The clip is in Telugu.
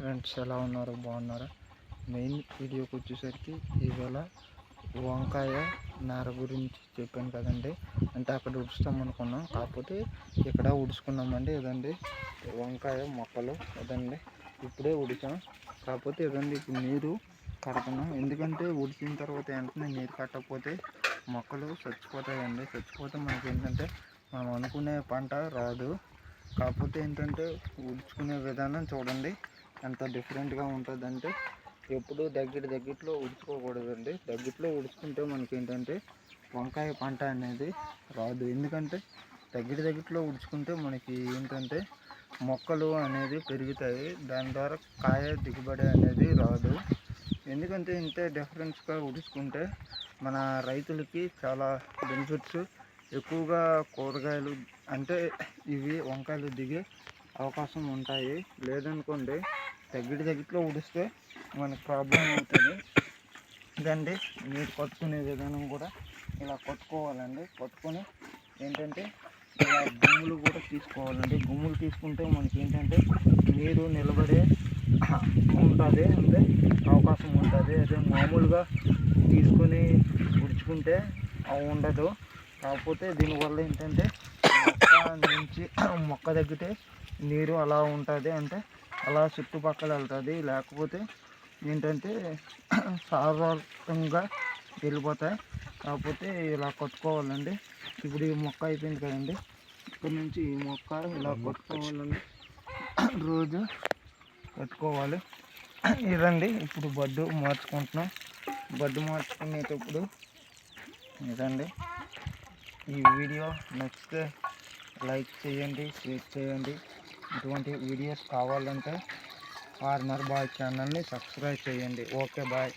ఫ్రెండ్స్, ఎలా ఉన్నారు? బాగున్నారా? మెయిన్ వీడియోకి వచ్చేసరికి ఈవేళ వంకాయ నార గురించి చెప్పాను కదండి. అంటే అక్కడ ఉడుస్తాం అనుకున్నాం, కాకపోతే ఇక్కడ ఉడుచుకున్నామండి. ఇదండి వంకాయ మొక్కలు, ఇదండి ఇప్పుడే ఉడిచాం. కాకపోతే ఇదండి ఇప్పుడు నీరు కడుతున్నాం, ఎందుకంటే ఉడిచిన తర్వాత వెంటనే నీరు కట్టకపోతే మొక్కలు చచ్చిపోతాయండి. చచ్చిపోతే మనకి ఏంటంటే మనం అనుకునే పంట రాదు. కాకపోతే ఏంటంటే ఉడుచుకునే విధానం చూడండి ఎంత డిఫరెంట్గా ఉంటుందంటే, ఎప్పుడు దగ్గరలో ఉడుచుకోకూడదండి. దగ్గరలో ఉడుచుకుంటే మనకి ఏంటంటే వంకాయ పంట అనేది రాదు. ఎందుకంటే దగ్గరలో ఉడుచుకుంటే మనకి ఏంటంటే మొక్కలు అనేది పెరుగుతాయి, దాని ద్వారా కాయ దిగుబడి అనేది రాదు. ఎందుకంటే ఇంత డిఫరెన్స్గా ఉడుచుకుంటే మన రైతులకి చాలా బెనిఫిట్స్ ఎక్కువగా, కూరగాయలు అంటే ఇవి వంకాయలు దిగే అవకాశం ఉంటాయి. లేదనుకోండి దగ్గరలో ఉడిస్తే మనకు ప్రాబ్లం అవుతుంది. ఇదండి నీరు కొట్టుకునే విధానం కూడా ఇలా కొట్టుకోవాలండి. కొట్టుకొని ఏంటంటే ఇలా గుమ్ములు కూడా తీసుకోవాలండి. గుమ్ములు తీసుకుంటే మనకి ఏంటంటే నీరు నిలబడే ఉంటుంది, అంటే అవకాశం ఉంటుంది. అదే మామూలుగా తీసుకొని ఉడుచుకుంటే ఉండదు. కాకపోతే దీనివల్ల ఏంటంటే మొక్క దగ్గరే నీరు అలా ఉంటుంది, అంటే అలా చుట్టుపక్కల వెళ్తుంది. లేకపోతే ఏంటంటే సాధారణంగా వెళ్ళిపోతాయి. కాకపోతే ఇలా కొట్టుకోవాలండి. ఇప్పుడు ఈ మొక్క అయిపోయింది కదండి, ఇక్కడ నుంచి ఈ మొక్క ఇలా కొట్టుకోవాలండి, రోజు కట్టుకోవాలి. ఇదండి ఇప్పుడు బడ్డు మార్చుకుంటున్నాం. బడ్డు మార్చుకునేటప్పుడు ఇదండి. ఈ వీడియో నచ్చితే లైక్ చేయండి, షేర్ చేయండి. ఇటువంటి వీడియోస్ కావాలంటే ఫార్మర్ బాయ్ ఛానల్ని సబ్స్క్రైబ్ చేయండి. Okay, bye.